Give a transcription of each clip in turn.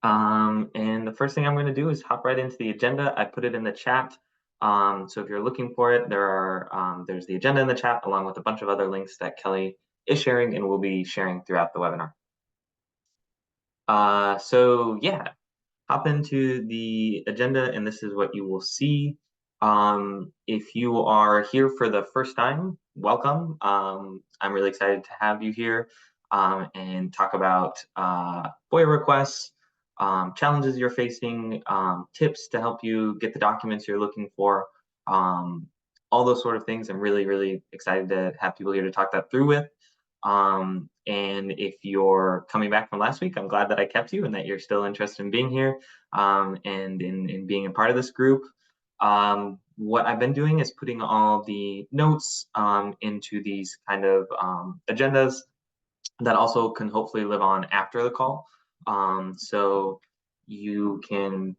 And the first thing I'm going to do is hop right into the agenda. I put it in the chat. So if you're looking for it, there's the agenda in the chat along with a bunch of other links that Kelly is sharing and will be sharing throughout the webinar. So yeah, hop into the agenda and this is what you will see. If you are here for the first time, welcome. I'm really excited to have you here and talk about FOIA requests, challenges you're facing, tips to help you get the documents you're looking for, um, all those sort of things. I'm really, really excited to have people here to talk that through with. And if you're coming back from last week, I'm glad that I kept you and that you're still interested in being here and in being a part of this group. What I've been doing is putting all the notes into these kind of agendas that also can hopefully live on after the call. So you can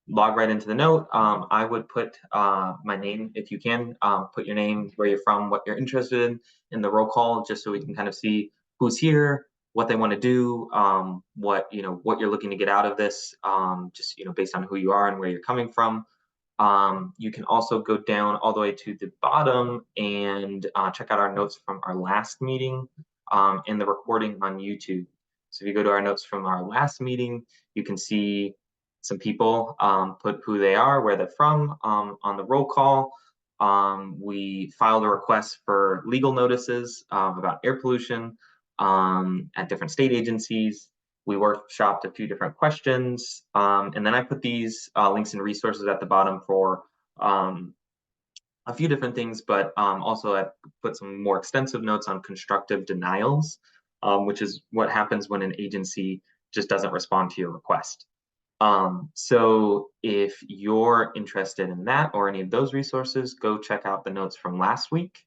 log right into the note. I would put my name if you can, put your name, where you're from, what you're interested in the roll call, just so we can kind of see who's here, what they want to do, what you're looking to get out of this, just based on who you are and where you're coming from. You can also go down all the way to the bottom and check out our notes from our last meeting and the recording on YouTube. So if you go to our notes from our last meeting, you can see some people put who they are, where they're from on the roll call. We filed a request for legal notices about air pollution at different state agencies. We workshopped a few different questions, and then I put these links and resources at the bottom for a few different things, but also I put some more extensive notes on constructive denials, which is what happens when an agency just doesn't respond to your request. So if you're interested in that or any of those resources, go check out the notes from last week.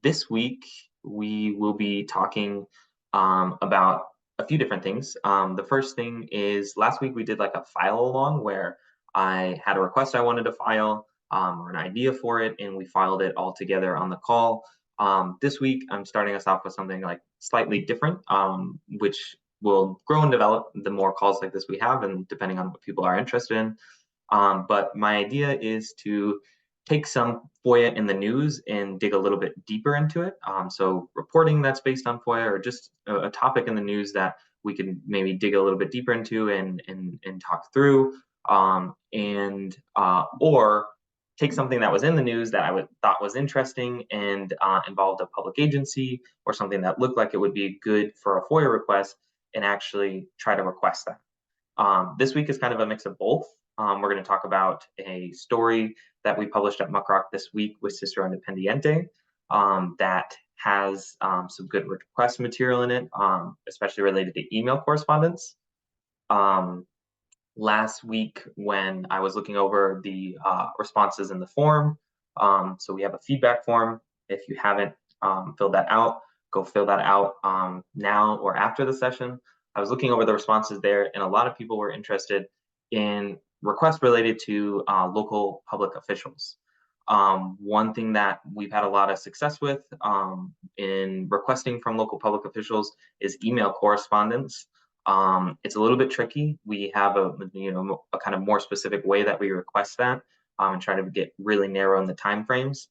This week, we will be talking about a few different things. The first thing is last week we did like a file along where I had a request I wanted to file or an idea for it, and we filed it all together on the call. This week, I'm starting us off with something like slightly different, which will grow and develop the more calls like this we have, and depending on what people are interested in. But my idea is to take some FOIA in the news and dig a little bit deeper into it. So reporting that's based on FOIA or just a topic in the news that we can maybe dig a little bit deeper into and talk through, or take something that was in the news that I thought was interesting and involved a public agency or something that looked like it would be good for a FOIA request and actually try to request that. This week is kind of a mix of both. We're going to talk about a story that we published at Muckrock this week with Sister Independiente that has some good request material in it, especially related to email correspondence. Last week when I was looking over the responses in the form, so we have a feedback form. If you haven't filled that out, go fill that out now or after the session. I was looking over the responses there, and a lot of people were interested in requests related to local public officials. One thing that we've had a lot of success with in requesting from local public officials is email correspondence. It's a little bit tricky. We have a kind of more specific way that we request that and try to get really narrow in the timeframes.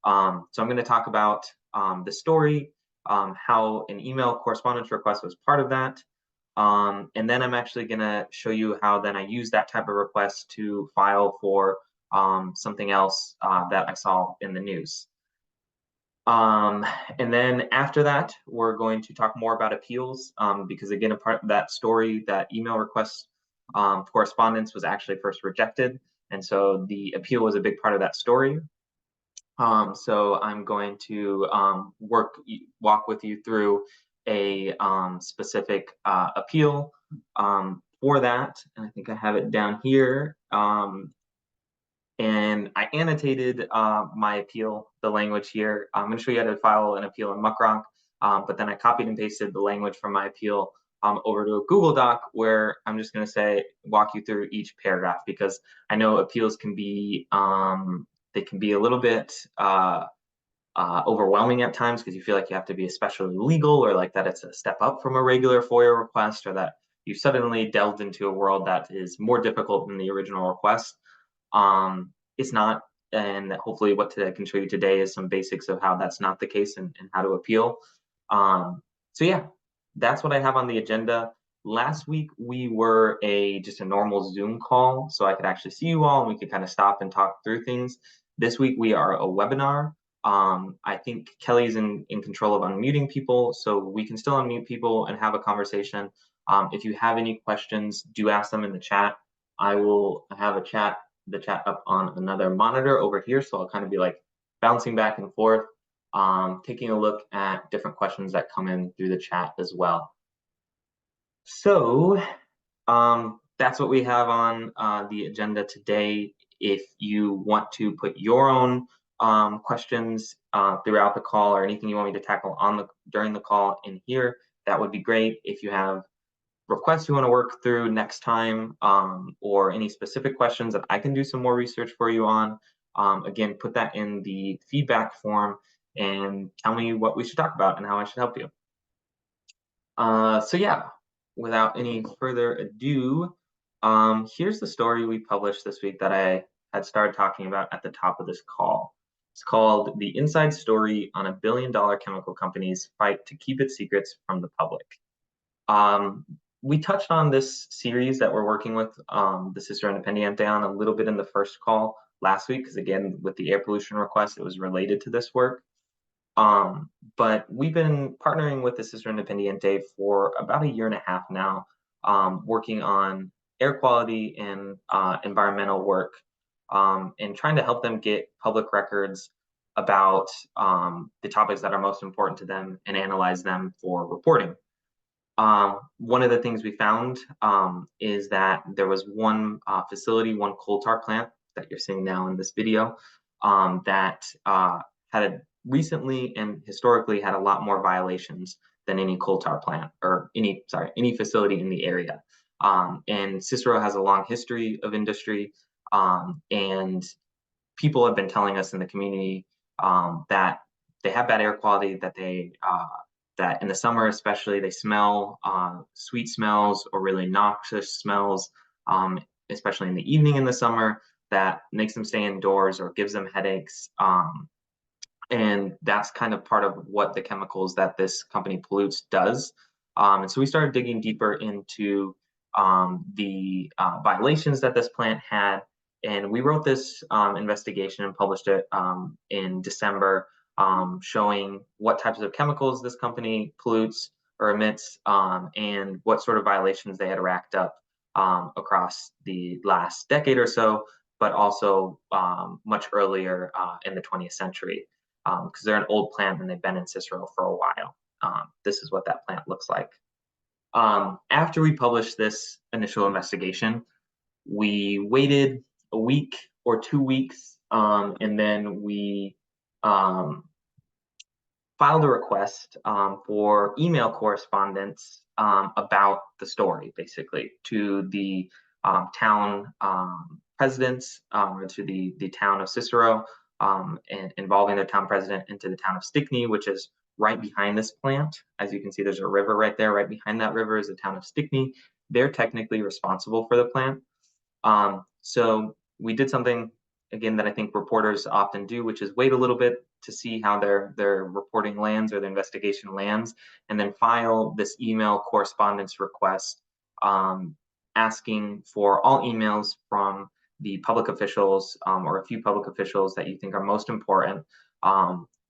So I'm going to talk about the story, how an email correspondence request was part of that. And then I'm actually going to show you how then I use that type of request to file for something else that I saw in the news. And then after that, we're going to talk more about appeals because again, a part of that story, that email request correspondence was actually first rejected. And so the appeal was a big part of that story. So I'm going to walk with you through a specific appeal for that. And I think I have it down here. And I annotated my appeal, the language here. I'm going to show you how to file an appeal in Muckrock, but then I copied and pasted the language from my appeal over to a Google Doc where I'm just going to walk you through each paragraph because I know appeals can be they can be a little bit overwhelming at times because you feel like you have to be especially legal or like that it's a step up from a regular FOIA request or that you suddenly delved into a world that is more difficult than the original request. It's not, and hopefully what I can show you today is some basics of how that's not the case and how to appeal. Um, so yeah, that's what I have on the agenda. Last week we were just a normal Zoom call, so I could actually see you all and we could kind of stop and talk through things. This week we are a webinar. I think Kelly's in control of unmuting people, so we can still unmute people and have a conversation. If you have any questions, do ask them in the chat. I will have the chat up on another monitor over here, so I'll kind of be like bouncing back and forth, taking a look at different questions that come in through the chat as well. So that's what we have on the agenda today. If you want to put your own questions throughout the call or anything you want me to tackle during the call in here, that would be great. If you have requests you want to work through next time, or any specific questions that I can do some more research for you on, again, put that in the feedback form and tell me what we should talk about and how I should help you. So yeah, without any further ado, here's the story we published this week that I had started talking about at the top of this call. It's called "The Inside Story on a Billion-Dollar Chemical Company's Fight to Keep Its Secrets from the Public." We touched on this series that we're working with the Cicero Independiente on a little bit in the first call last week, because again, with the air pollution request, it was related to this work. But we've been partnering with the Cicero Independiente for about a year and a half now, working on air quality and environmental work, and trying to help them get public records about the topics that are most important to them and analyze them for reporting. One of the things we found is that there was one facility, one coal tar plant that you're seeing now in this video, that had recently and historically had a lot more violations than any coal tar plant or any facility in the area. And Cicero has a long history of industry, and people have been telling us in the community that they have bad air quality, that in the summer especially they smell sweet smells or really noxious smells, especially in the evening in the summer, that makes them stay indoors or gives them headaches. And that's kind of part of what the chemicals that this company pollutes does. And so we started digging deeper into the violations that this plant had. And we wrote this investigation and published it in December, showing what types of chemicals this company pollutes or emits, and what sort of violations they had racked up across the last decade or so, but also much earlier in the 20th century, because they're an old plant and they've been in Cicero for a while. This is what that plant looks like. After we published this initial investigation, we waited a week or 2 weeks, and then we filed a request for email correspondence about the story, basically, to the town presidents, or to the town of Cicero, and involving their town president, into the town of Stickney, which is right behind this plant. As you can see, there's a river right there. Right behind that river is the town of Stickney. They're technically responsible for the plant. So we did something, again, that I think reporters often do, which is wait a little bit to see how their reporting lands or their investigation lands, and then file this email correspondence request, asking for all emails from the public officials, or a few public officials that you think are most important.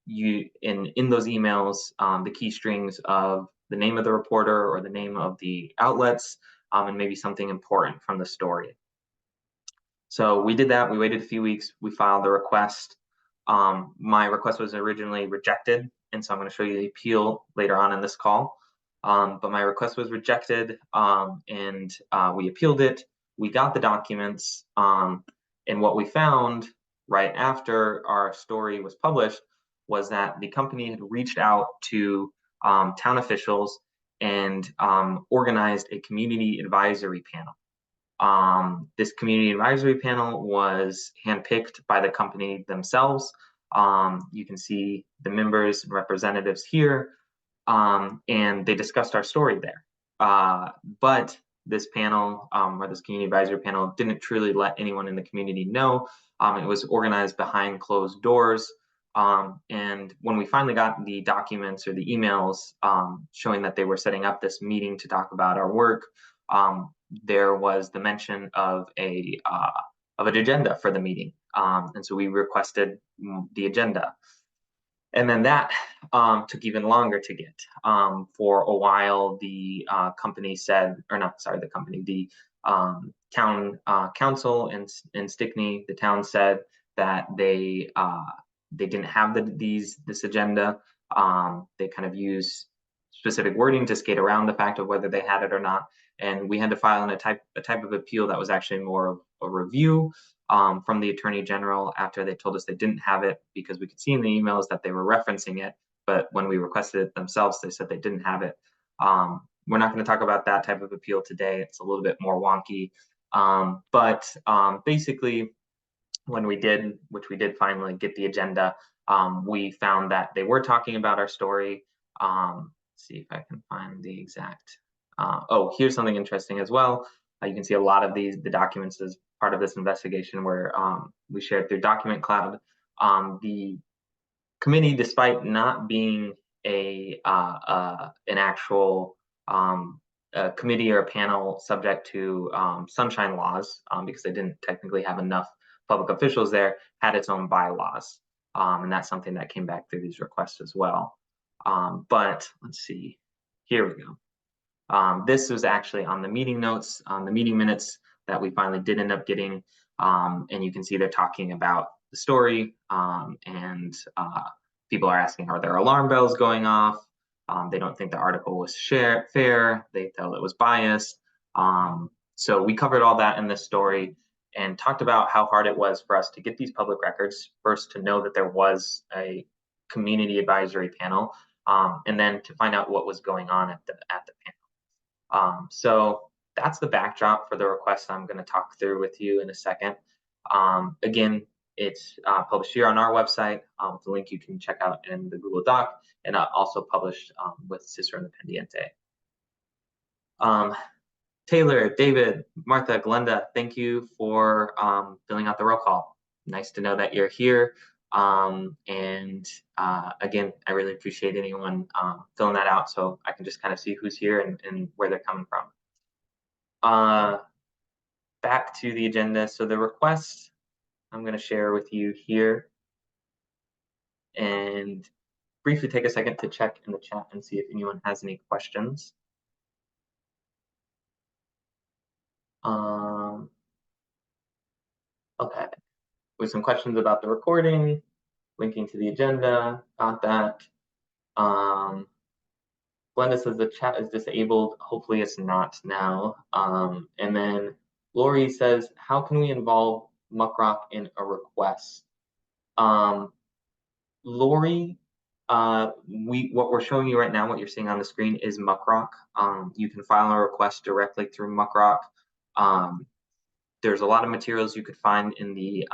In those emails, the key strings of the name of the reporter or the name of the outlets, and maybe something important from the story. So we did that. We waited a few weeks. We filed the request. My request was originally rejected, and so I'm going to show you the appeal later on in this call. But my request was rejected, and we appealed it. We got the documents, and what we found right after our story was published was that the company had reached out to town officials and organized a community advisory panel. This community advisory panel was handpicked by the company themselves. You can see the members and representatives here, and they discussed our story there. But this panel, or this community advisory panel, didn't truly let anyone in the community know. It was organized behind closed doors. And when we finally got the documents or the emails showing that they were setting up this meeting to talk about our work, there was the mention of an agenda for the meeting. And so we requested the agenda. And then that took even longer to get. For a while, the company said, or not, sorry, the company, the town council in Stickney, the town said that they didn't have this agenda. They kind of used specific wording to skate around the fact of whether they had it or not. And we had to file a type of appeal that was actually more of a review from the Attorney General after they told us they didn't have it, because we could see in the emails that they were referencing it, but when we requested it themselves, they said they didn't have it. We're not going to talk about that type of appeal today. It's a little bit more wonky. But basically, when we did, which we did finally get the agenda, we found that they were talking about our story. Let's see if I can find the exact. Oh, here's something interesting as well. You can see a lot of the documents as part of this investigation where we shared through Document Cloud. The committee, despite not being an actual a committee or a panel subject to sunshine laws, because they didn't technically have enough public officials there, had its own bylaws. And that's something that came back through these requests as well. But let's see, here we go. This was actually on the meeting notes, on the meeting minutes that we finally did end up getting. And you can see they're talking about the story, and people are asking, are there alarm bells going off? They don't think the article was fair. They felt it was biased. So we covered all that in this story and talked about how hard it was for us to get these public records. First, to know that there was a community advisory panel, and then to find out what was going on at the panel. So that's the backdrop for the request I'm going to talk through with you in a second. Again, it's published here on our website. The link you can check out in the Google Doc, and also published with Cicero Independiente. Taylor, David, Martha, Glenda, thank you for filling out the roll call. Nice to know that you're here. And again, I really appreciate anyone filling that out, so I can just kind of see who's here and where they're coming from. Back to the agenda. So the request I'm going to share with you here, and briefly take a second to check in the chat and see if anyone has any questions. Okay, with some questions about the recording, linking to the agenda, got that. Glenda says the chat is disabled. Hopefully it's not now. And then Lori says, how can we involve Muckrock in a request? Lori, what we're showing you right now, what you're seeing on the screen is Muckrock. You can file a request directly through Muckrock. There's a lot of materials you could find in the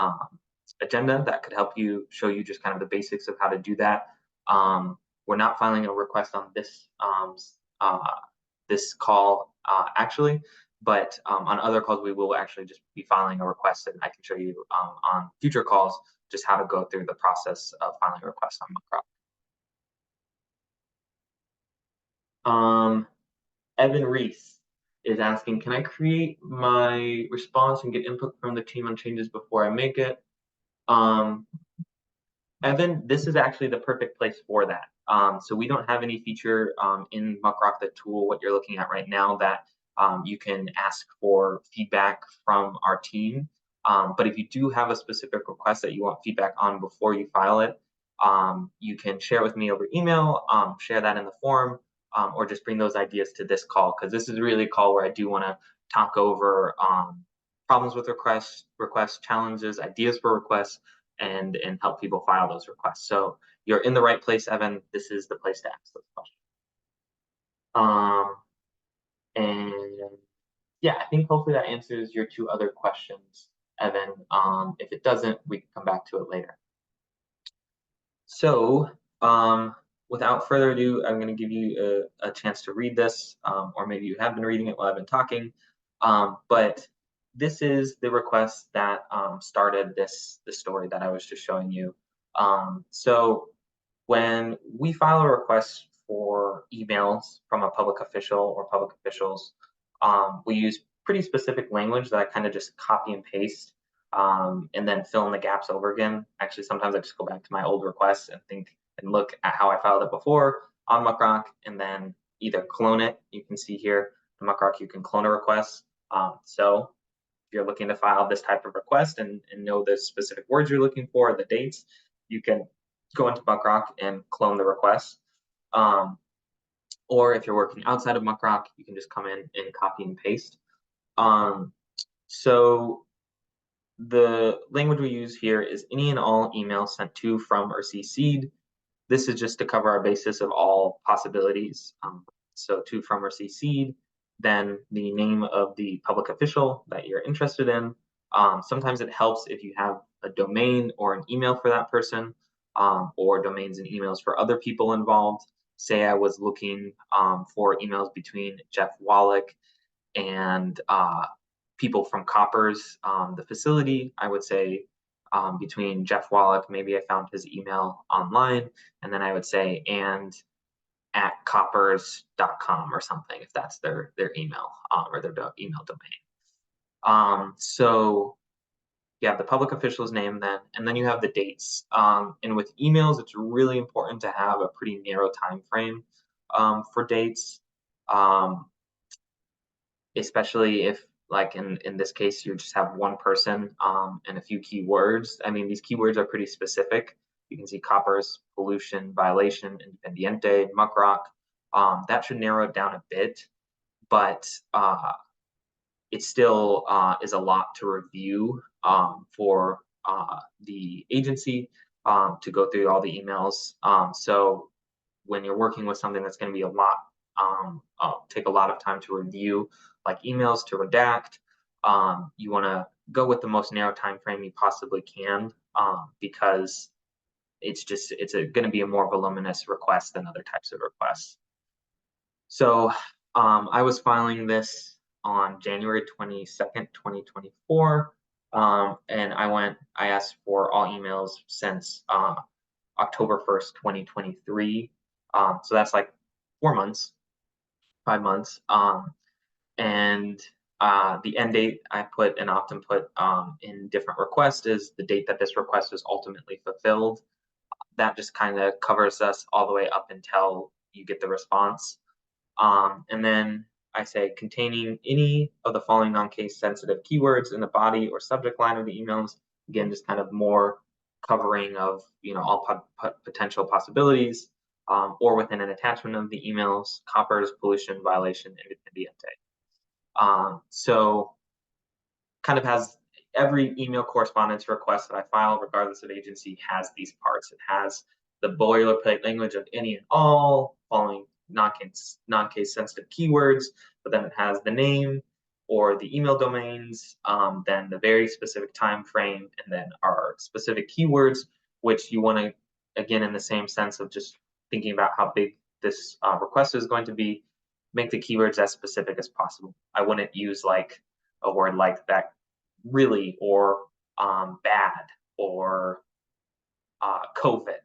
agenda that could help you, show you just kind of the basics of how to do that. We're not filing a request on this this call actually, but on other calls we will actually just be filing a request, and I can show you on future calls just how to go through the process of filing a request on Muckrock. Evan Reese is asking, can I create my response and get input from the team on changes before I make it? Evan, this is actually the perfect place for that. So we don't have any feature in Muckrock, the tool, what you're looking at right now, that you can ask for feedback from our team. But if you do have a specific request that you want feedback on before you file it, you can share with me over email, share that in the forum, or just bring those ideas to this call, because this is really a call where I do want to talk over problems with requests, challenges, ideas for requests, and help people file those requests. So you're in the right place, Evan. This is the place to ask those questions. And yeah, I think hopefully that answers your two other questions, Evan. If it doesn't, we can come back to it later. So without further ado, I'm going to give you a chance to read this, or maybe you have been reading it while I've been talking. But this is the request that started this story that I was just showing you. So when we file a request for emails from a public official or public officials, we use pretty specific language that I kind of just copy and paste, and then fill in the gaps over again. Actually, sometimes I just go back to my old requests and think and look at how I filed it before on Muckrock, and then either clone it. You can see here in Muckrock, you can clone a request. So if you're looking to file this type of request and know the specific words you're looking for, the dates, you can go into Muckrock and clone the request. Or if you're working outside of Muckrock, you can just come in and copy and paste. So the language we use here is any and all emails sent to, from, or CC'd. This is just to cover our basis of all possibilities. So to, from, or CC'd, then the name of the public official that you're interested in. Sometimes it helps if you have a domain or an email for that person, or domains and emails for other people involved. Say I was looking for emails between Jeff Wallach and people from Coppers, the facility. I would say between Jeff Wallach, maybe I found his email online, and then I would say and at coppers.com or something, if that's their email, or their email domain. So you have the public official's name then, and then you have the dates. And with emails, it's really important to have a pretty narrow time frame for dates, especially if, like in this case, you just have one person and a few keywords. I mean, these keywords are pretty specific. You can see coppers, pollution, violation, independiente, muckrock. That should narrow it down a bit, but it still is a lot to review for the agency to go through all the emails. So when you're working with something that's going to be a lot, take a lot of time to review, like emails to redact, you want to go with the most narrow time frame you possibly can, because it's going to be a more voluminous request than other types of requests. So I was filing this on January 22nd, 2024. And I asked for all emails since October 1st, 2023. So that's like 4 months, 5 months. And the end date I put and often put in different requests is the date that this request is ultimately fulfilled. That just kind of covers us all the way up until you get the response. And then I say containing any of the following non-case sensitive keywords in the body or subject line of the emails. Again, just kind of more covering of all potential possibilities, or within an attachment of the emails, coppers, pollution, violation, independiente. So kind of has every email correspondence request that I file, regardless of agency, has these parts. It has the boilerplate language of any and all, following non-case sensitive keywords, but then it has the name or the email domains, then the very specific time frame, and then our specific keywords, which you want to, again, in the same sense of just thinking about how big this request is going to be, make the keywords as specific as possible. I wouldn't use like a word like that really, or bad, or COVID,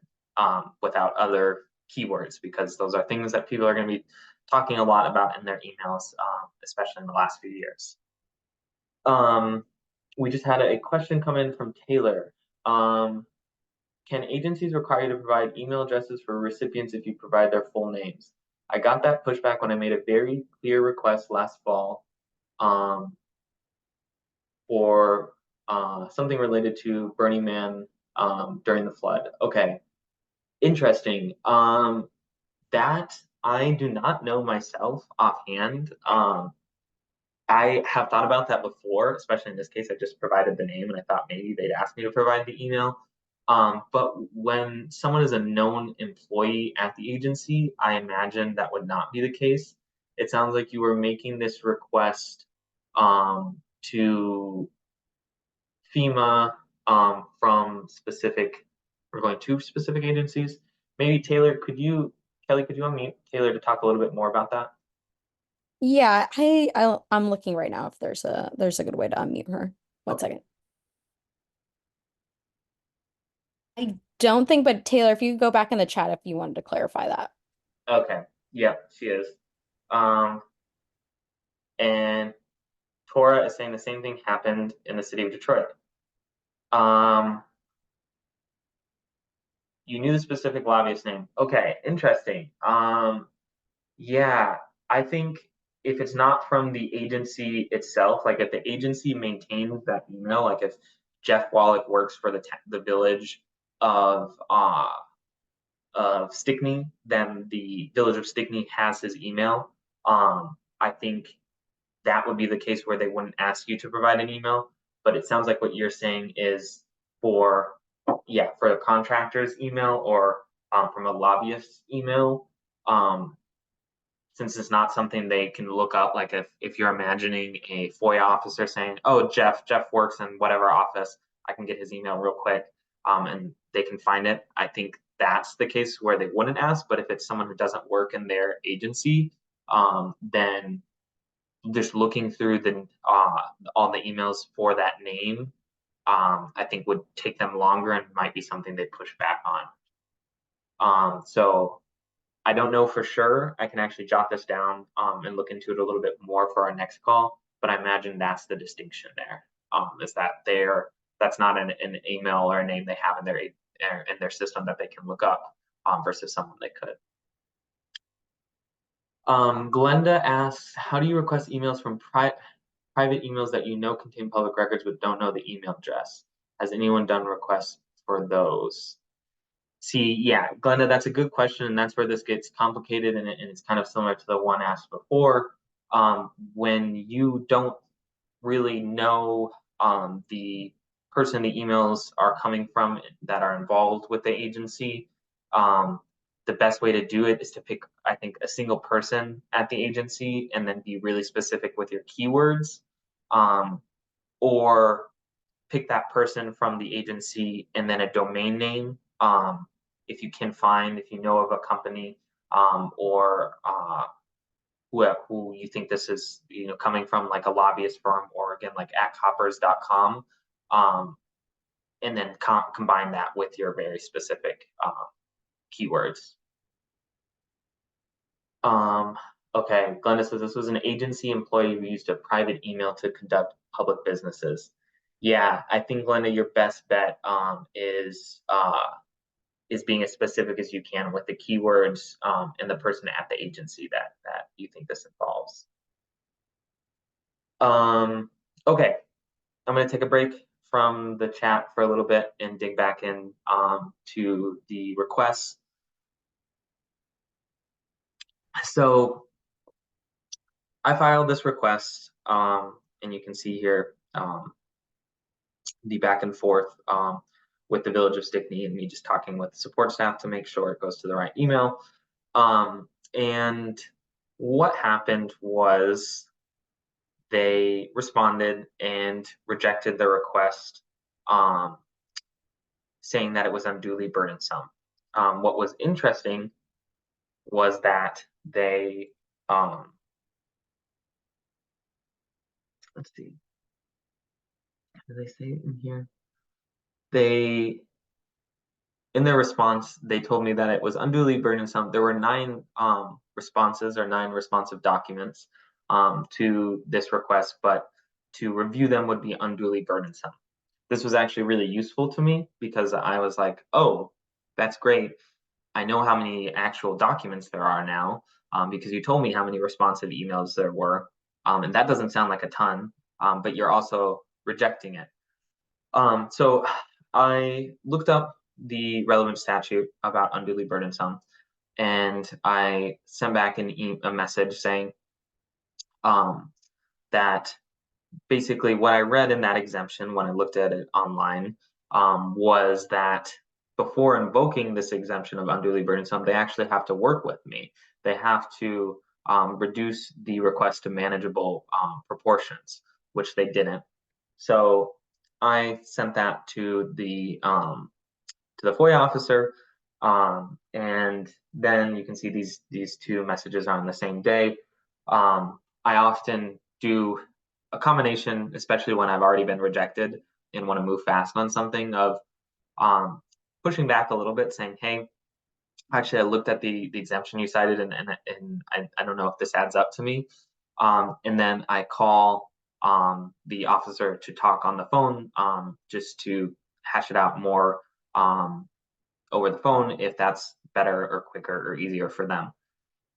without other keywords, because those are things that people are going to be talking a lot about in their emails, especially in the last few years. We just had a question come in from Taylor. Can agencies require you to provide email addresses for recipients if you provide their full names? I got that pushback when I made a very clear request last fall for something related to Burning Man during the flood. Okay, interesting. That I do not know myself offhand. I have thought about that before, especially in this case. I just provided the name and I thought maybe they'd ask me to provide the email. But when someone is a known employee at the agency, I imagine that would not be the case. It sounds like you were making this request to FEMA from specific, we're going to specific agencies. Maybe Taylor, could you Kelly, could you unmute Taylor to talk a little bit more about that? Yeah, I'm looking right now if there's a good way to unmute her. One Okay. second. I don't think, but Taylor, if you could go back in the chat if you wanted to clarify that. Okay. Yeah, she is. Um, and Tora is saying the same thing happened in the city of Detroit. Um, you knew the specific lobbyist name. Okay, interesting. Yeah, I think if it's not from the agency itself, like if the agency maintains that email, like if Jeff Wallach works for the village of Stickney, then the village of Stickney has his email. I think that would be the case where they wouldn't ask you to provide an email. But it sounds like what you're saying is for, yeah, for a contractor's email or from a lobbyist's email. Um, since it's not something they can look up, like if you're imagining a FOIA officer saying, "Oh, Jeff works in whatever office, I can get his email real quick," and they can find it. I think that's the case where they wouldn't ask. But if it's someone who doesn't work in their agency, then just looking through the all the emails for that name, I think would take them longer and might be something they push back on. So I don't know for sure. I can actually jot this down and look into it a little bit more for our next call. But I imagine that's the distinction there. Is that that's not an email or a name they have in their system that they can look up versus someone they could. Glenda asks, how do you request emails from private emails that you know contain public records but don't know the email address? Has anyone done requests for those? See, yeah, Glenda, that's a good question, and that's where this gets complicated, and it's kind of similar to the one asked before. When you don't really know the person the emails are coming from that are involved with the agency, the best way to do it is to pick, I think, a single person at the agency and then be really specific with your keywords, or pick that person from the agency and then a domain name. If you can find, if you know of a company or who you think this is, coming from, like a lobbyist firm, or again, like at coppers.com, and then combine that with your very specific keywords. Um, okay, Glenda says this was an agency employee who used a private email to conduct public businesses. Yeah, I think, Glenda, your best bet is being as specific as you can with the keywords and the person at the agency that you think this involves. Okay, I'm going to take a break from the chat for a little bit and dig back in to the requests. So I filed this request, and you can see here the back and forth with the Village of Stickney and me just talking with the support staff to make sure it goes to the right email. And what happened was they responded and rejected the request, saying that it was unduly burdensome. What was interesting was that they, let's see, did they say it in here? They, in their response, they told me that it was unduly burdensome. There were 9 responses or 9 responsive documents to this request, but to review them would be unduly burdensome. This was actually really useful to me because I was like, oh, that's great. I know how many actual documents there are now because you told me how many responsive emails there were. And that doesn't sound like a ton, but you're also rejecting it. So I looked up the relevant statute about unduly burdensome, and I sent back a message saying that basically what I read in that exemption when I looked at it online was that before invoking this exemption of unduly burdensome, they actually have to work with me. They have to reduce the request to manageable proportions, which they didn't. So I sent that to the FOIA officer, And then you can see these two messages are on the same day. I often do a combination, especially when I've already been rejected and want to move fast on something, of um, pushing back a little bit, saying, "Hey, actually, I looked at the exemption you cited, and I don't know if this adds up to me." And then I call the officer to talk on the phone, just to hash it out more over the phone, if that's better or quicker or easier for them.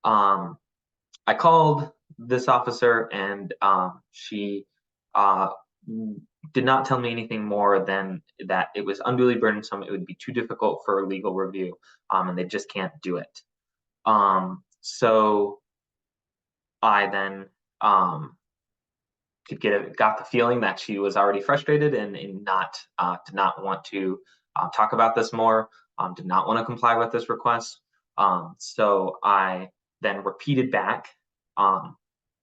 Um, I called this officer, and she uh, did not tell me anything more than that it was unduly burdensome. It would be too difficult for legal review, and they just can't do it. So I then um, got the feeling that she was already frustrated, and not did not want to talk about this more, did not want to comply with this request. So I then repeated back um,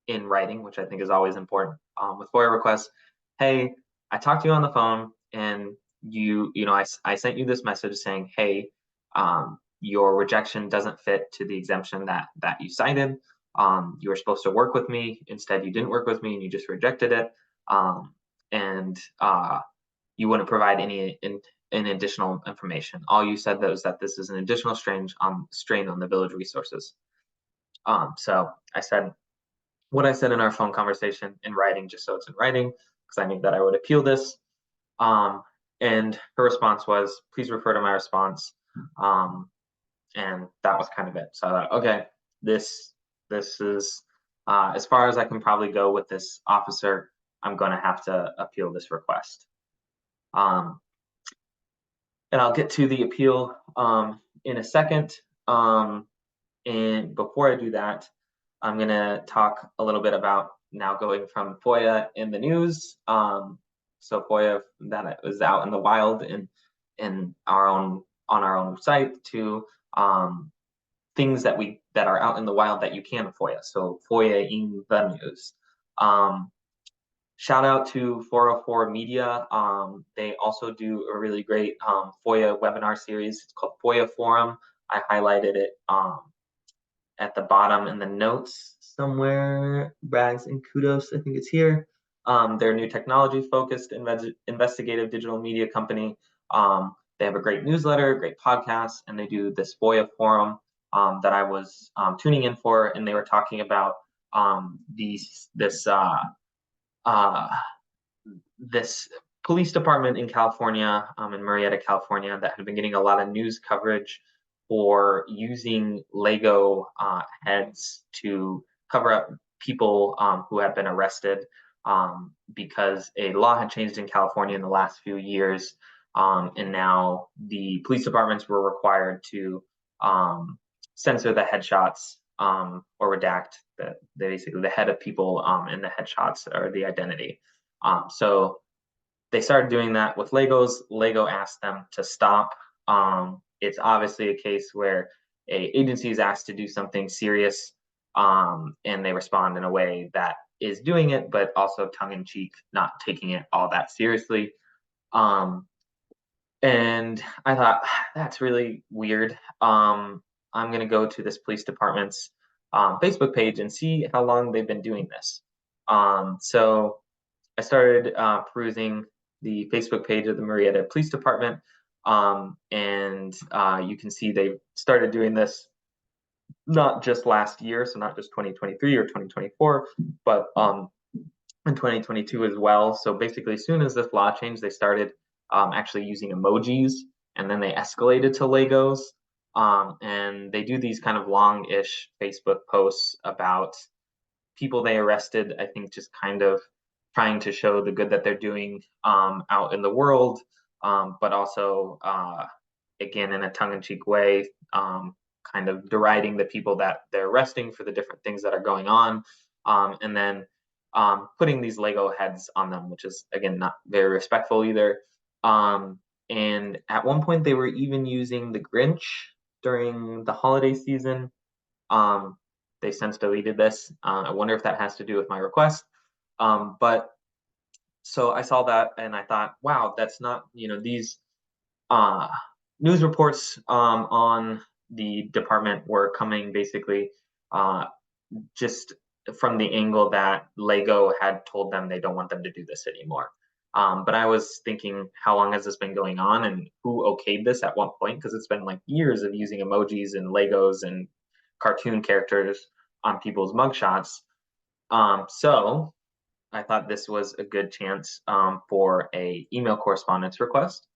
in writing, which I think is always important with FOIA requests. Hey, I talked to you on the phone, and I sent you this message saying, hey, your rejection doesn't fit to the exemption that you cited. You were supposed to work with me. Instead, you didn't work with me, and you just rejected it. And you wouldn't provide any additional information. All you said was that this is an additional strain on the village resources. So I said what I said in our phone conversation in writing, just so it's in writing, because I knew that I would appeal this. Um, and her response was, please refer to my response. Um, and that was kind of it. So I thought, okay, this is as far as I can probably go with this officer. I'm going to have to appeal this request. Um, and I'll get to the appeal in a second. And before I do that, I'm going to talk a little bit about now going from FOIA in the news. So FOIA that was out in the wild in our own on our own site, to things that are out in the wild that you can FOIA. So FOIA in the news. Um, Shout out to 404 Media. They also do a really great FOIA webinar series. It's called FOIA Forum. I highlighted it at the bottom in the notes somewhere. Brags and kudos, I think it's here. They're a new technology focused investigative digital media company. They have a great newsletter, great podcast, and they do this FOIA forum that I was tuning in for, and they were talking about uh, this police department in California, in Murrieta, California, that had been getting a lot of news coverage for using Lego heads to cover up people who had been arrested, because a law had changed in California in the last few years. And now the police departments were required to censor the headshots, or redact basically the head of people in the headshots, or the identity. So they started doing that with Legos. Lego asked them to stop. It's obviously a case where a agency is asked to do something serious, and they respond in a way that is doing it, but also tongue in cheek, not taking it all that seriously. Um, and I thought, that's really weird. I'm going to go to this police department's Facebook page and see how long they've been doing this. So I started perusing the Facebook page of the Murrieta Police Department, and you can see they started doing this not just last year, so not just 2023 or 2024, but in 2022 as well. So basically, as soon as this law changed, they started actually using emojis, and then they escalated to Legos. And they do these kind of long-ish Facebook posts about people they arrested, I think, just kind of trying to show the good that they're doing out in the world, but also, again, in a tongue-in-cheek way, kind of deriding the people that they're arresting for the different things that are going on, and then putting these Lego heads on them, which is, again, not very respectful either. And at one point, they were even using the Grinch during the holiday season. Um, they since deleted this. I wonder if that has to do with my request. But so I saw that, and I thought, wow, that's not, these, uh, news reports on the department were coming basically just from the angle that Lego had told them they don't want them to do this anymore. But I was thinking, how long has this been going on, and who okayed this at what point? Because it's been like years of using emojis and Legos and cartoon characters on people's mugshots. So I thought this was a good chance for a email correspondence request.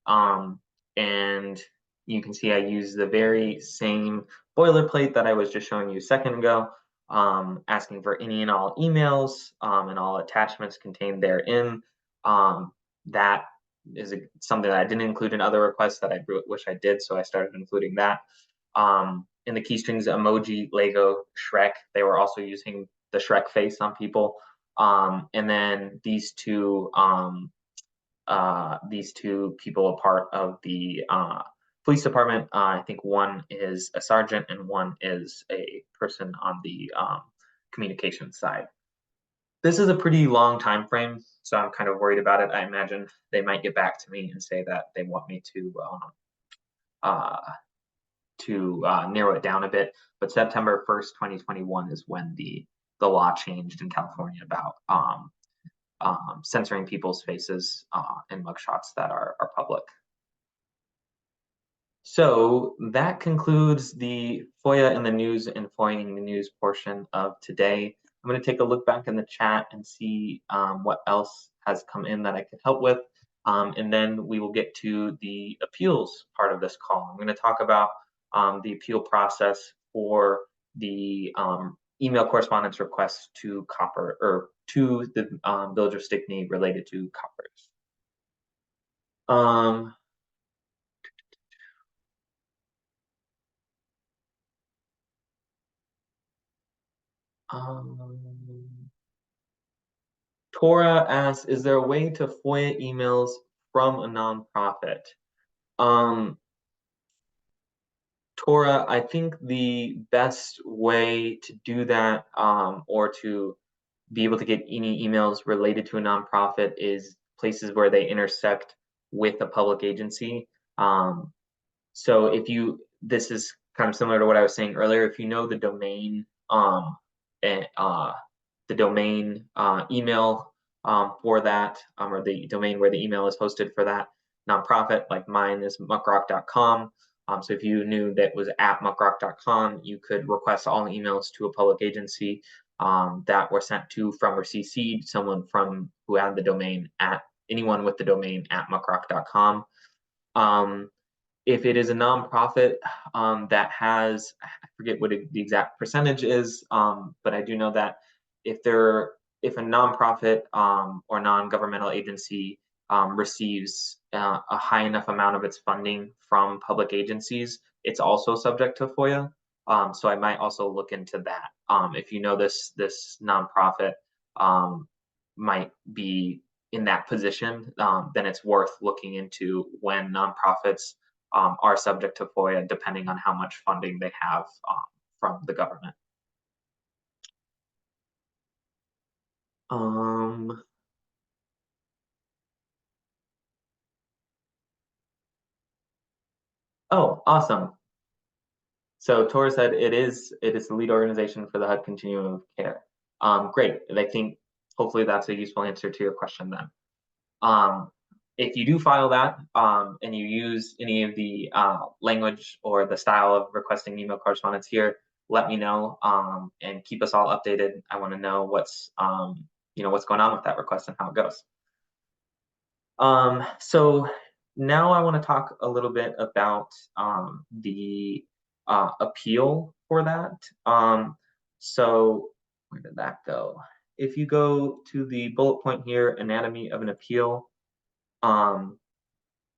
Um, and you can see I use the very same boilerplate that I was just showing you a second ago, asking for any and all emails and all attachments contained therein. That is something that I didn't include in other requests that I wish I did, so I started including that. In the key strings, emoji, Lego, Shrek, they were also using the Shrek face on people. And then these two people are part of the police department. I think one is a sergeant and one is a person on the communications side. This is a pretty long time frame, so I'm kind of worried about it. I imagine they might get back to me and say that they want me uh, narrow it down a bit. But September 1st, 2021 is when the law changed in California about censoring people's faces and mugshots that are public. So that concludes the FOIA and the news and FOIAing the news portion of today. I'm going to take a look back in the chat and see what else has come in that I can help with. And then we will get to the appeals part of this call. I'm going to talk about the appeal process for the email correspondence requests to Copper or to the Village of Stickney related to coppers. Um, Tora asks, is there a way to FOIA emails from a nonprofit? Um, Tora, I think the best way to do that or to be able to get any emails related to a nonprofit is places where they intersect with a public agency. So this is kind of similar to what I was saying earlier. If you know the domain, and, the domain email for that, or the domain where the email is hosted for that nonprofit, like mine is muckrock.com. So if you knew that was at muckrock.com, you could request all emails to a public agency that were sent to from or CC'd someone from who had the domain at anyone with the domain at muckrock.com. If it is a nonprofit that has, I forget what the exact percentage is, but I do know that if a nonprofit or non-governmental agency receives a high enough amount of its funding from public agencies, it's also subject to FOIA. So I might also look into that. If you know this nonprofit might be in that position, then it's worth looking into when nonprofits are subject to FOIA, depending on how much funding they have from the government. Oh, awesome. So Tora said it is the lead organization for the HUD Continuum of Care. Great. And I think hopefully that's a useful answer to your question then. If you do file that and you use any of the language or the style of requesting email correspondence here, let me know and keep us all updated. I want to know what's going on with that request and how it goes. So now I want to talk a little bit about the appeal for that. So where did that go? If you go to the bullet point here, anatomy of an appeal,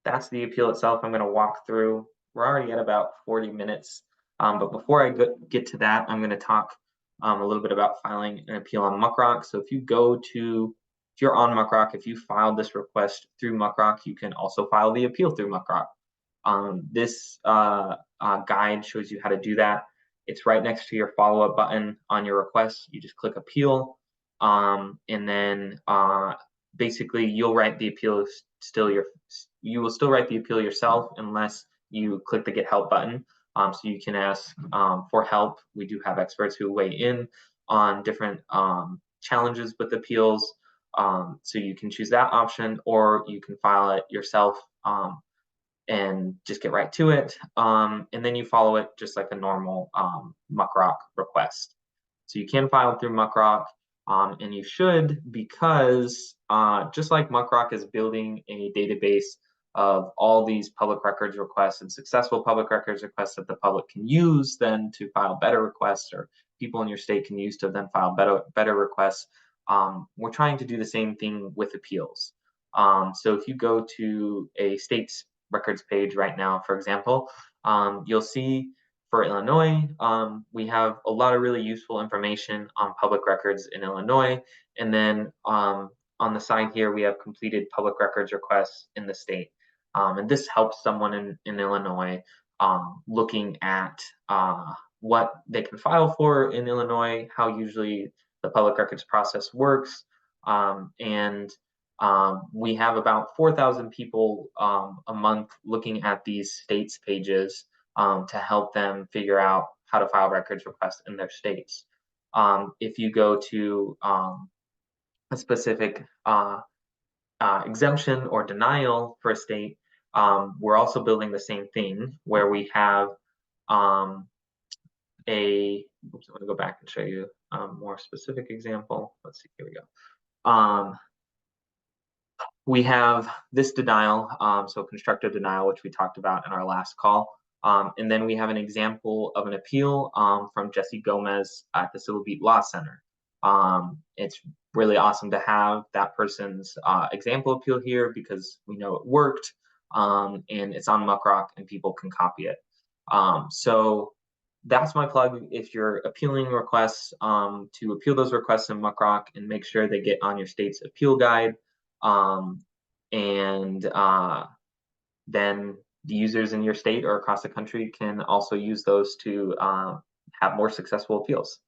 that's the appeal itself. I'm going to walk through. We're already at about 40 minutes. But before I get to that, I'm going to talk a little bit about filing an appeal on Muckrock. So if you're on Muckrock, if you filed this request through Muckrock, you can also file the appeal through Muckrock. This guide shows you how to do that. It's right next to your follow-up button on your request. You just click appeal, and then basically you'll write the appeal you will still write the appeal yourself unless you click the Get Help button. So you can ask for help. We do have experts who weigh in on different challenges with appeals. So you can choose that option, or you can file it yourself and just get right to it. And then you follow it just like a normal Muckrock request. So you can file through Muckrock, and you should, because just like Muckrock is building a database of all these public records requests and successful public records requests that the public can use then to file better requests, or people in your state can use to then file better requests. We're trying to do the same thing with appeals. So if you go to a state's records page right now, for example, you'll see for Illinois, we have a lot of really useful information on public records in Illinois. And then on the side here, we have completed public records requests in the state. And this helps someone in Illinois looking at what they can file for in Illinois, how usually the public records process works, and we have about 4,000 people a month looking at these states pages to help them figure out how to file records requests in their states. If you go to a specific exemption or denial for a state, we're also building the same thing where we have oops, I'm going to go back and show you a more specific example. Let's see, here we go. We have this denial, so constructive denial, which we talked about in our last call. And then we have an example of an appeal from Jesse Gomez at the Civil Beat Law Center. It's really awesome to have that person's example appeal here because we know it worked, and it's on Muckrock and people can copy it. So that's my plug. If you're appealing requests, to appeal those requests in Muckrock and make sure they get on your state's appeal guide. And then the users in your state or across the country can also use those to have more successful appeals.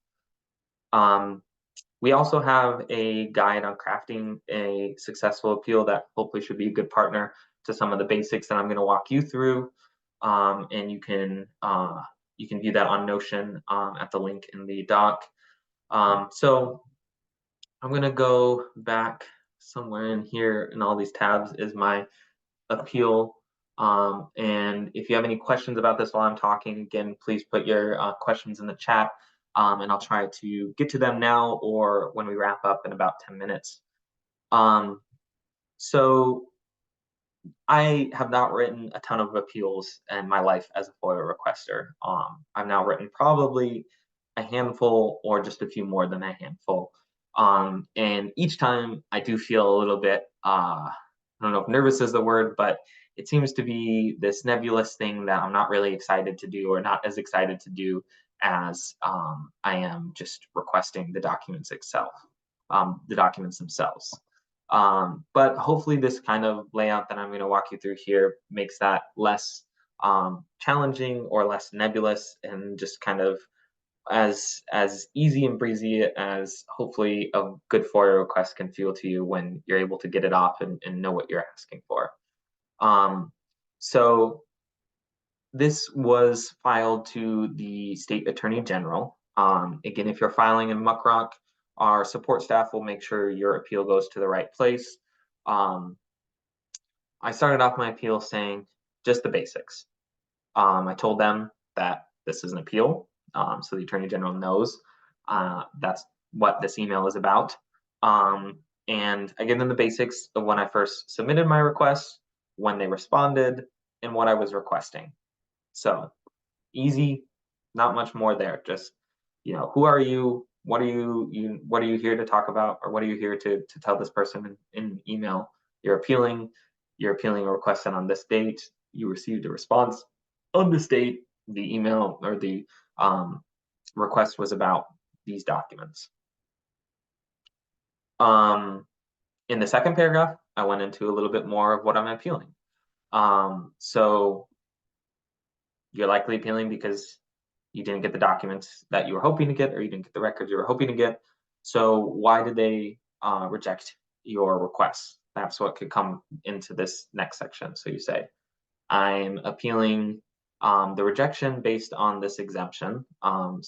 We also have a guide on crafting a successful appeal that hopefully should be a good partner to some of the basics that I'm going to walk you through. And you can view that on Notion at the link in the doc. So I'm going to go back somewhere in here, in all these tabs is my appeal. And if you have any questions about this while I'm talking, again, please put your questions in the chat, and I'll try to get to them now or when we wrap up in about 10 minutes. So I have not written a ton of appeals in my life as a FOIA requester. I've now written probably a handful or just a few more than a handful. And each time I do feel a little bit, I don't know if nervous is the word, but it seems to be this nebulous thing that I'm not really excited to do, or not as excited to do as I am just requesting the documents itself, the documents themselves. But hopefully this kind of layout that I'm going to walk you through here makes that less challenging or less nebulous, and just kind of as easy and breezy as hopefully a good FOIA request can feel to you when you're able to get it off and know what you're asking for. So this was filed to the State Attorney General. Again, if you're filing in Muckrock, our support staff will make sure your appeal goes to the right place. I started off my appeal saying just the basics. I told them that this is an appeal, so the Attorney General knows that's what this email is about. And I gave them the basics of when I first submitted my request, when they responded, and what I was requesting. So easy, not much more there. Just, who are you? What are you here to talk about, or what are you here to tell this person in email? You're appealing a request on this date. You received a response on this date. The email or the request was about these documents. In the second paragraph, I went into a little bit more of what I'm appealing. So you're likely appealing because you didn't get the documents that you were hoping to get, or you didn't get the records you were hoping to get. So why did they reject your request? That's what could come into this next section. So you say, I'm appealing the rejection based on this exemption. I'm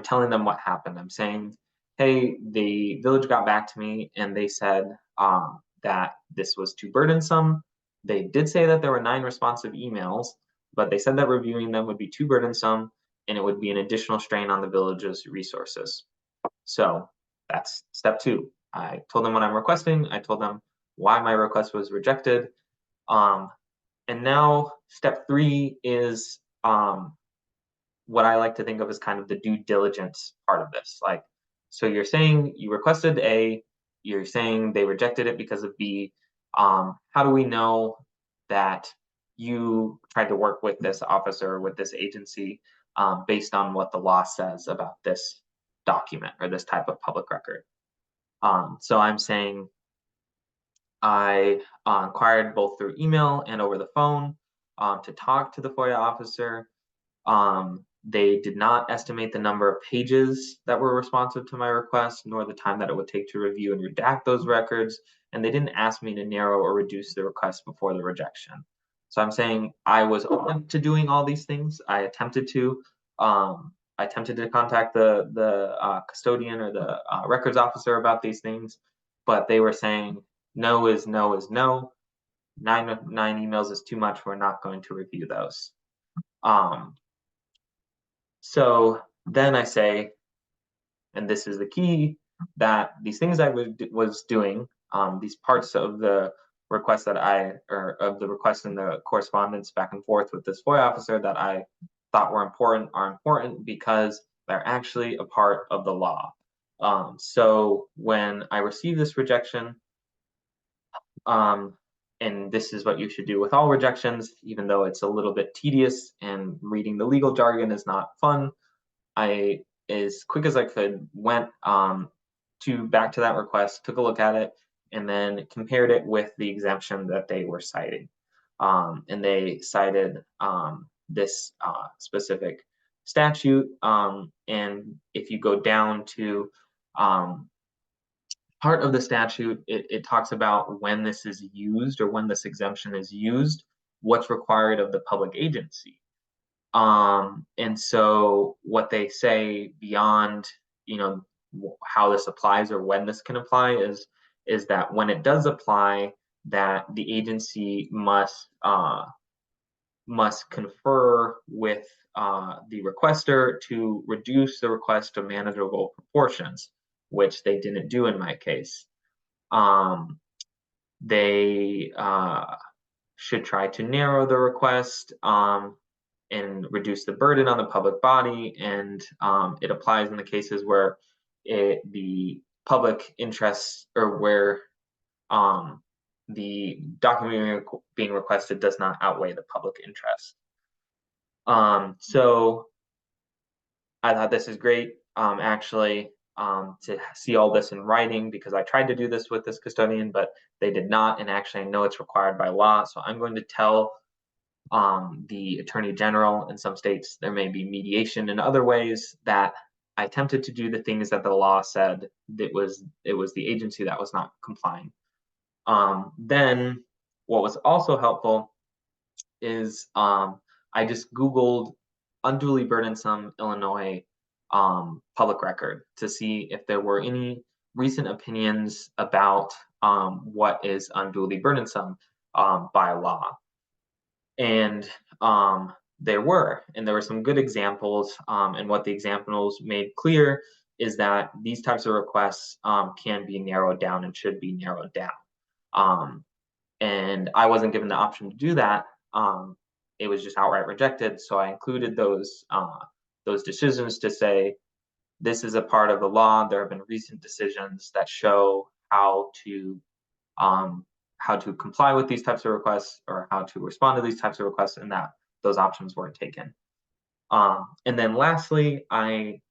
telling them what happened. I'm saying, hey, the village got back to me and they said that this was too burdensome. They did say that there were 9 responsive emails, but they said that reviewing them would be too burdensome and it would be an additional strain on the village's resources. So that's step 2. I told them what I'm requesting. I told them why my request was rejected. Um, and now step 3 is what I like to think of as kind of the due diligence part of this. Like, so you're saying you requested A, you're saying they rejected it because of B. How do we know that you tried to work with this officer, with this agency, based on what the law says about this document or this type of public record? So I'm saying I inquired both through email and over the phone to talk to the FOIA officer. They did not estimate the number of pages that were responsive to my request, nor the time that it would take to review and redact those records, and they didn't ask me to narrow or reduce the request before the rejection. So I'm saying I was open to doing all these things. I attempted to. I attempted to contact the custodian or the records officer about these things, but they were saying no is no is no. Nine emails is too much. We're not going to review those. Um, so then I say, and this is the key, that these things I was doing, these parts of the request or of the request and the correspondence back and forth with this FOIA officer that I thought were important are important because they're actually a part of the law. So when I receive this rejection, and this is what you should do with all rejections, even though it's a little bit tedious and reading the legal jargon is not fun. I, as quick as I could, went back to that request, took a look at it, and then compared it with the exemption that they were citing. And they cited this specific statute. And if you go down to part of the statute, it talks about when this is used or when this exemption is used, what's required of the public agency. And so what they say beyond, how this applies or when this can apply is that when it does apply, that the agency must confer with the requester to reduce the request to manageable proportions, which they didn't do in my case. They should try to narrow the request and reduce the burden on the public body. And it applies in the cases where the public interests or where the document being requested does not outweigh the public interest. So I thought this is great, actually, to see all this in writing because I tried to do this with this custodian, but they did not. And actually, I know it's required by law. So I'm going to tell the attorney general. In some states, there may be mediation in other ways that I attempted to do the things that the law said. It was the agency that was not complying. Then what was also helpful is I just Googled unduly burdensome Illinois public record to see if there were any recent opinions about what is unduly burdensome by law. And there were some good examples. And what the examples made clear is that these types of requests can be narrowed down and should be narrowed down. And I wasn't given the option to do that. It was just outright rejected. So I included those decisions to say this is a part of the law. There have been recent decisions that show how to comply with these types of requests or how to respond to these types of requests, and that those options weren't taken. And then lastly, I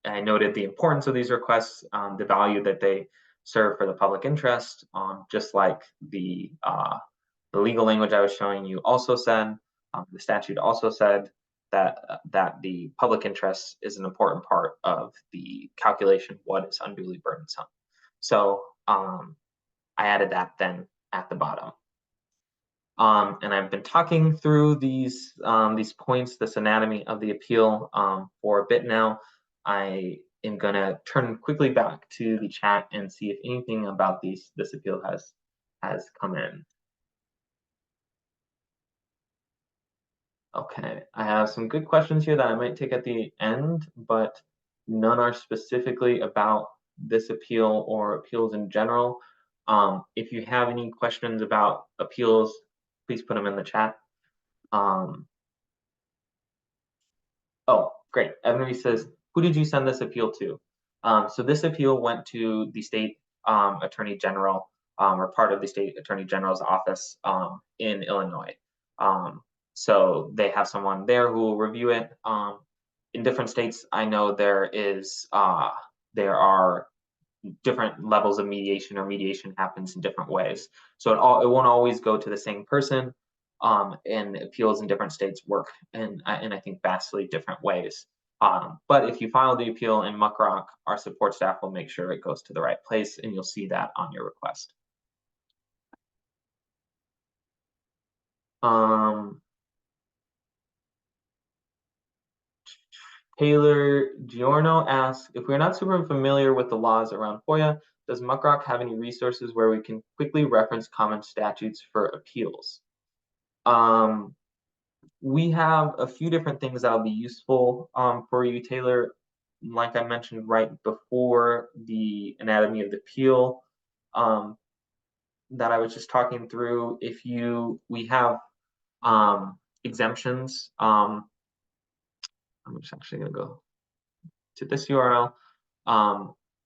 noted the importance of these requests, the value that they serve for the public interest, just like the legal language I was showing you also said. The statute also said that the public interest is an important part of the calculation of what is unduly burdensome. So I added that then at the bottom. And I've been talking through these points, this anatomy of the appeal for a bit now. I am gonna turn quickly back to the chat and see if anything about this appeal has come in. Okay, I have some good questions here that I might take at the end, but none are specifically about this appeal or appeals in general. If you have any questions about appeals, please put them in the chat. Um, Oh, great. Evan Reese says, who did you send this appeal to? So this appeal went to the state attorney general or part of the state attorney general's office in Illinois. Um, so they have someone there who will review it. In different states, I know there are different levels of mediation, or mediation happens in different ways. So it won't always go to the same person, and appeals in different states work in I think vastly different ways. But if you file the appeal in Muckrock, our support staff will make sure it goes to the right place, and you'll see that on your request. Taylor Giorno asks, if we're not super familiar with the laws around FOIA, does Muckrock have any resources where we can quickly reference common statutes for appeals? Um, we have a few different things that'll be useful for you, Taylor. Like I mentioned right before the anatomy of the appeal that I was just talking through, we have exemptions. I'm just actually going to go to this URL.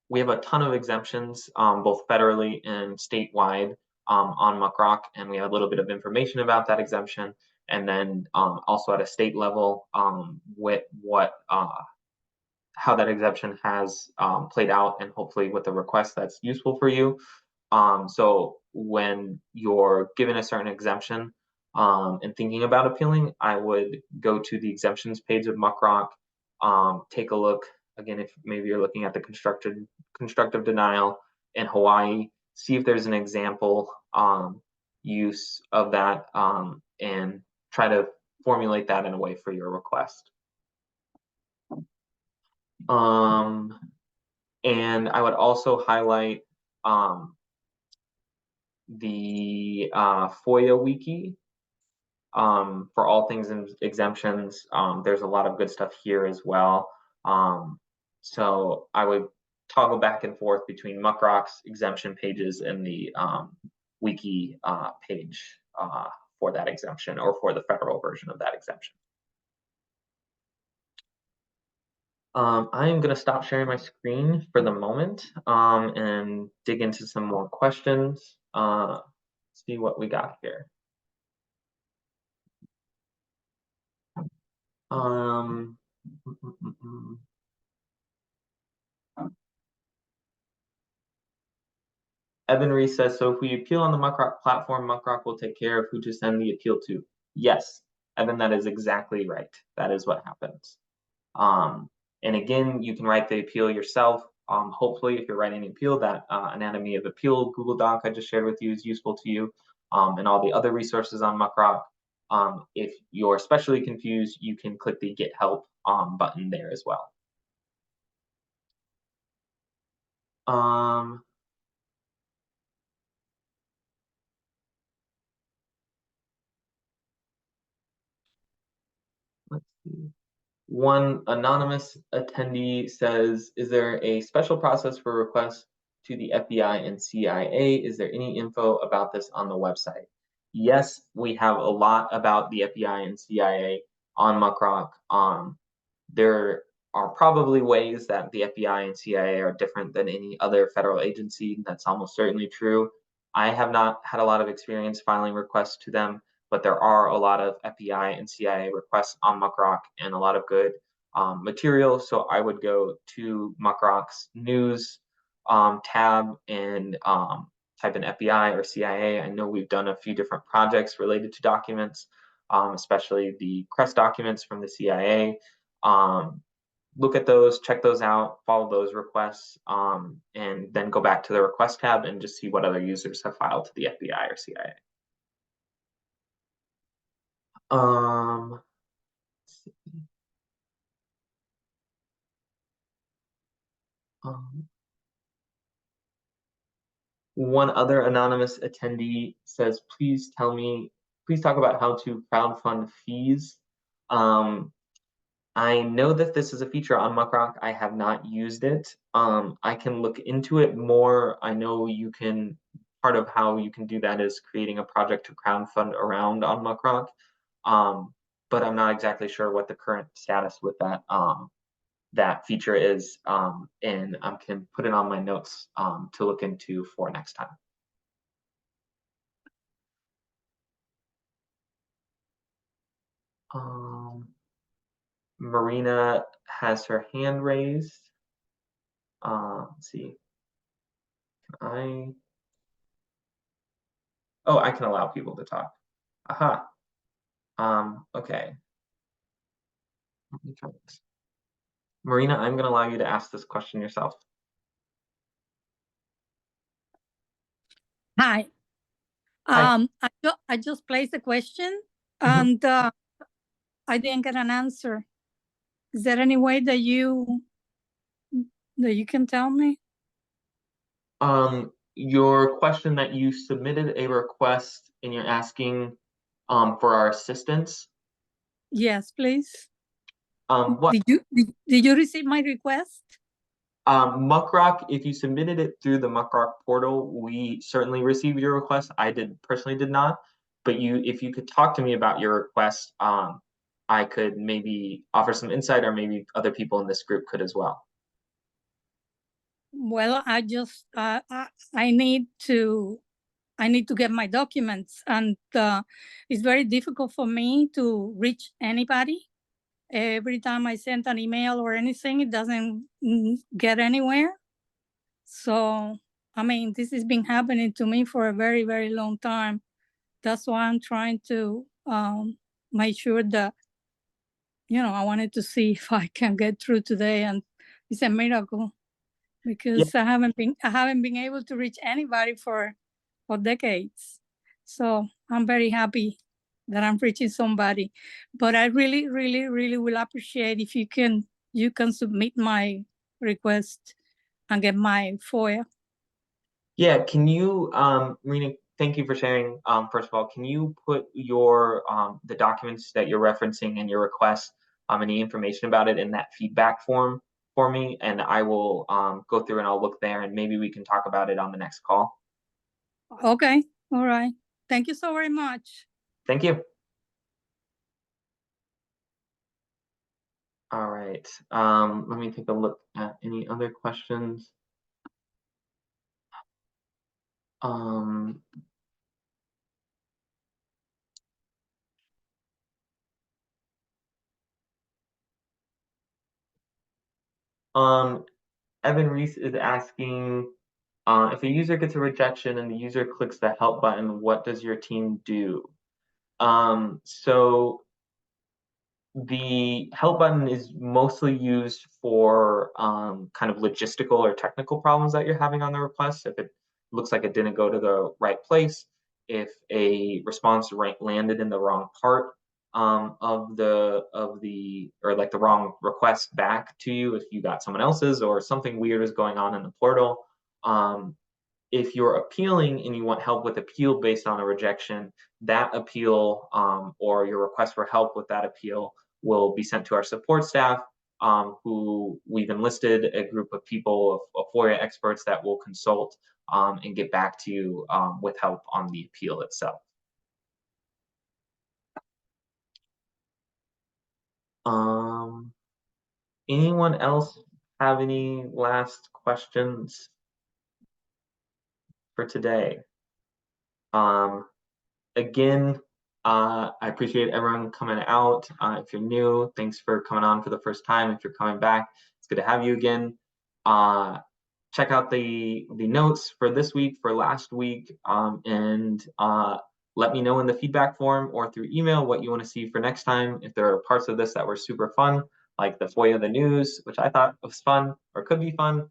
We have a ton of exemptions, both federally and statewide, on Muckrock, and we have a little bit of information about that exemption. And then also at a state level, with how that exemption has played out, and hopefully with a request that's useful for you. So when you're given a certain exemption and thinking about appealing, I would go to the exemptions page of Muckrock, take a look again if maybe you're looking at the constructive denial in Hawaii, see if there's an example use of that, and try to formulate that in a way for your request. And I would also highlight the FOIA wiki for all things in exemptions. There's a lot of good stuff here as well. So I would toggle back and forth between Muckrock's exemption pages and the wiki page for that exemption, or for the federal version of that exemption. I am going to stop sharing my screen for the moment and dig into some more questions. See what we got here. Um, Evan Reese says, so if we appeal on the Muckrock platform, Muckrock will take care of who to send the appeal to. Yes, Evan, that is exactly right. That is what happens. And again, you can write the appeal yourself. Hopefully, if you're writing an appeal, that anatomy of appeal Google Doc I just shared with you is useful to you, and all the other resources on Muckrock. If you're especially confused, you can click the Get Help button there as well. Let's see. One anonymous attendee says, is there a special process for requests to the FBI and CIA? Is there any info about this on the website? Yes, we have a lot about the FBI and CIA on Muckrock. There are probably ways that the FBI and CIA are different than any other federal agency. That's almost certainly true. I have not had a lot of experience filing requests to them, but there are a lot of FBI and CIA requests on Muckrock, and a lot of good material. So I would go to Muckrock's news tab and type in FBI or CIA. I know we've done a few different projects related to documents, especially the CREST documents from the CIA. Look at those, check those out, follow those requests, and then go back to the request tab and just see what other users have filed to the FBI or CIA. Um, um, One other anonymous attendee says, please talk about how to crowdfund fees. Um, I know that this is a feature on Muckrock. I have not used it. I can look into it more. I know part of how you can do that is creating a project to crowdfund around on Muckrock. But I'm not exactly sure what the current status with that feature is. And I can put it on my notes to look into for next time. Marina has her hand raised. Let's see. I Oh, I can allow people to talk. Aha. Okay. Let me try this. Marina, I'm gonna allow you to ask this question yourself. Hi. Hi. I just placed a question Mhm. and I didn't get an answer. Is there any way that you can tell me? Your question that you submitted a request and you're asking for our assistance. Yes, please. What Did you receive my request? Muckrock, if you submitted it through the Muckrock portal, we certainly received your request. I personally did not, but if you could talk to me about your request, I could maybe offer some insight, or maybe other people in this group could as well. Well, I need to get my documents, and it's very difficult for me to reach anybody. Every time I send an email or anything, it doesn't get anywhere. So, I mean, this has been happening to me for a very, very long time. That's why I'm trying to make sure that, I wanted to see if I can get through today. And it's a miracle Yeah, because I haven't been able to reach anybody for decades. So I'm very happy that I'm reaching somebody. But I really, really, really will appreciate if you can submit my request and get my FOIA. yeah. Can you, Marina? Thank you for sharing. First of all, can you put the documents that you're referencing and your request, any information about it in that feedback form for me, and I will go through and I'll look there, and maybe we can talk about it on the next call. Okay. All right. Thank you so very much. Thank you. All right. Let me take a look at any other questions. Um, Evan Reese is asking, if a user gets a rejection and the user clicks the help button, what does your team do? So the help button is mostly used for kind of logistical or technical problems that you're having on the request. If it looks like it didn't go to the right place, if a response landed in the wrong part of the or like the wrong request back to you, if you got someone else's or something weird is going on in the portal. If you're appealing and you want help with appeal based on a rejection, that appeal or your request for help with that appeal will be sent to our support staff, who we've enlisted a group of people, of FOIA experts that will consult and get back to you with help on the appeal itself. Anyone else have any last questions for today? Again, I appreciate everyone coming out. If you're new, thanks for coming on for the first time. If you're coming back, it's good to have you again. Check out the notes for this week, for last week, and let me know in the feedback form or through email what you want to see for next time. If there are parts of this that were super fun, like the FOIA the news, which I thought was fun or could be fun,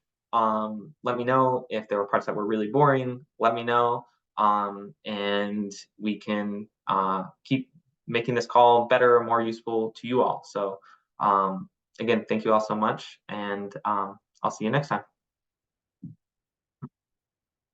let me know. If there were parts that were really boring, let me know. And we can keep making this call better or more useful to you all. So again, thank you all so much, and I'll see you next time.